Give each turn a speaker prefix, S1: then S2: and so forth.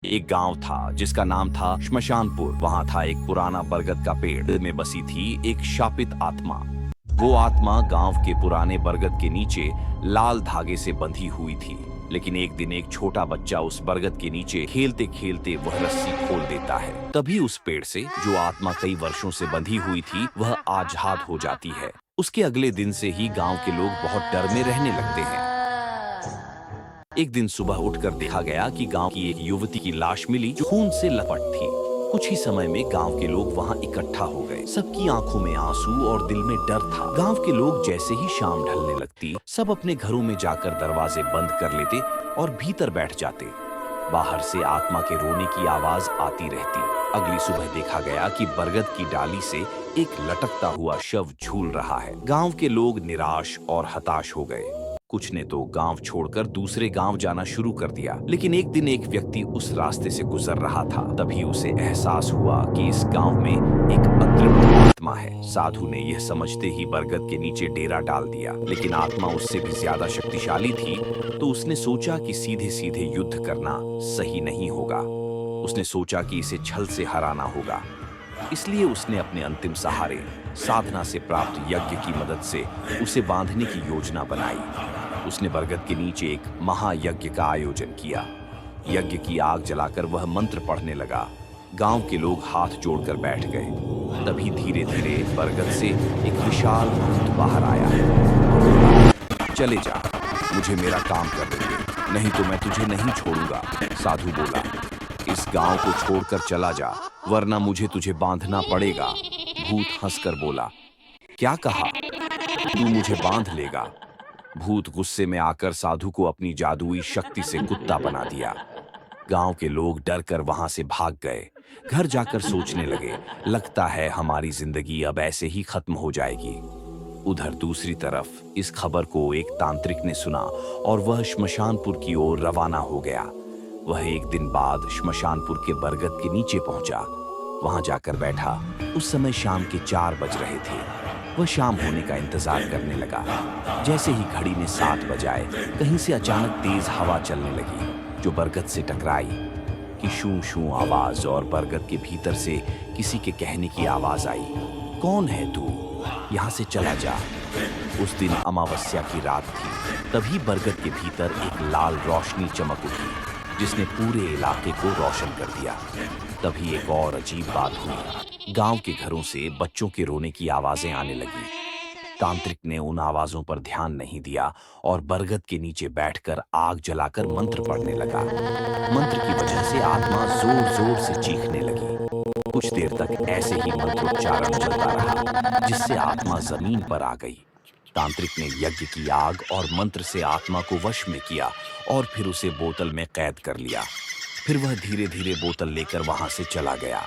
S1: एक गांव था जिसका नाम था श्मशानपुर। वहां था एक पुराना बरगद का पेड़ में बसी थी एक शापित आत्मा। वो आत्मा गांव के पुराने बरगद के नीचे लाल धागे से बंधी हुई थी। लेकिन एक दिन एक छोटा बच्चा उस बरगद के नीचे खेलते खेलते वह रस्सी खोल देता है। तभी उस पेड़ से जो आत्मा कई वर्षों से बंधी हुई थी वह आजाद हो जाती है। उसके अगले दिन से ही गांव के लोग बहुत डर में रहने लगते हैं। एक दिन सुबह उठकर देखा गया कि गांव की एक युवती की लाश मिली जो खून से लपट थी। कुछ ही समय में गांव के लोग वहां इकट्ठा हो गए। सबकी आंखों में आंसू और दिल में डर था। गांव के लोग जैसे ही शाम ढलने लगती सब अपने घरों में जाकर दरवाजे बंद कर लेते और भीतर बैठ जाते। बाहर से आत्मा के रोने की आवाज आती रहती। अगली सुबह देखा गया कि बरगद की डाली से एक लटकता हुआ शव झूल रहा है। गांव के लोग निराश और हताश हो गए। कुछ ने तो गांव छोड़कर दूसरे गांव जाना शुरू कर दिया। लेकिन एक दिन एक व्यक्ति उस रास्ते से गुजर रहा था। तभी उसे एहसास हुआ कि इस गांव में एक अतृप्त आत्मा है। साधु ने यह समझते ही बरगद के नीचे डेरा डाल दिया। लेकिन आत्मा उससे भी ज्यादा शक्तिशाली थी, तो उसने सोचा कि सीधे सीधे युद्ध करना सही नहीं होगा। उसने सोचा कि इसे छल से हराना होगा। इसलिए उसने अपने अंतिम सहारे साधना से प्राप्त यज्ञ की मदद से उसे बांधने की योजना बनाई। उसने बरगद के नीचे एक महायज्ञ का आयोजन किया। यज्ञ की आग जलाकर वह मंत्र पढ़ने लगा। गांव के लोग हाथ जोड़कर बैठ गए। तभी धीरे धीरे बरगद से एक विशाल भूत बाहर आया। चले जा, मुझे मेरा काम कर देंगे, नहीं तो मैं तुझे नहीं छोड़ूंगा। साधु बोला, इस गांव को छोड़कर चला जा, वरना मुझे तुझे बांधना पड़ेगा। भूत हंसकर बोला, क्या कहा? तू मुझे बांध लेगा? भूत गुस्से में आकर साधु को अपनी जादुई शक्ति से कुत्ता बना दिया। गांव के लोग डरकर वहां से भाग गए। घर जाकर सोचने लगे, लगता है हमारी जिंदगी अब ऐसे ही खत्म हो जाएगी। उधर दूसरी तरफ इस खबर को एक तांत्रिक ने सुना और वह श्मशानपुर की ओर रवाना हो गया। वह एक दिन बाद श्मशानपुर के बरगद के नीचे पहुंचा। वहां जाकर बैठा। उस समय शाम के 4 बज रहे थे। वह शाम होने का इंतजार करने लगा। जैसे ही घड़ी में 7 बजाए, कहीं से अचानक तेज हवा चलने लगी जो बरगद से टकराई। कि शू शू आवाज और बरगद के भीतर से किसी के कहने की आवाज आई, कौन है तू? यहाँ से चला जा। उस दिन अमावस्या की रात थी। तभी बरगद के भीतर एक लाल रोशनी चमक उठी जिसने पूरे इलाके को रोशन कर दिया। तभी एक और अजीब बात हुई। गांव के घरों से बच्चों के रोने की आवाजें आने लगी। तांत्रिक ने उन आवाजों पर ध्यान नहीं दिया और बरगद के नीचे बैठकर आग जलाकर मंत्र पढ़ने लगा। मंत्र की वजह से आत्मा जोर जोर से चीखने लगी। कुछ देर तक ऐसे ही मंत्रोच्चारण चलता रहा जिससे आत्मा जमीन पर आ गई। तांत्रिक ने यज्ञ की आग और मंत्र से आत्मा को वश में किया और फिर उसे बोतल में कैद कर लिया। फिर वह धीरे धीरे बोतल लेकर वहां से चला गया।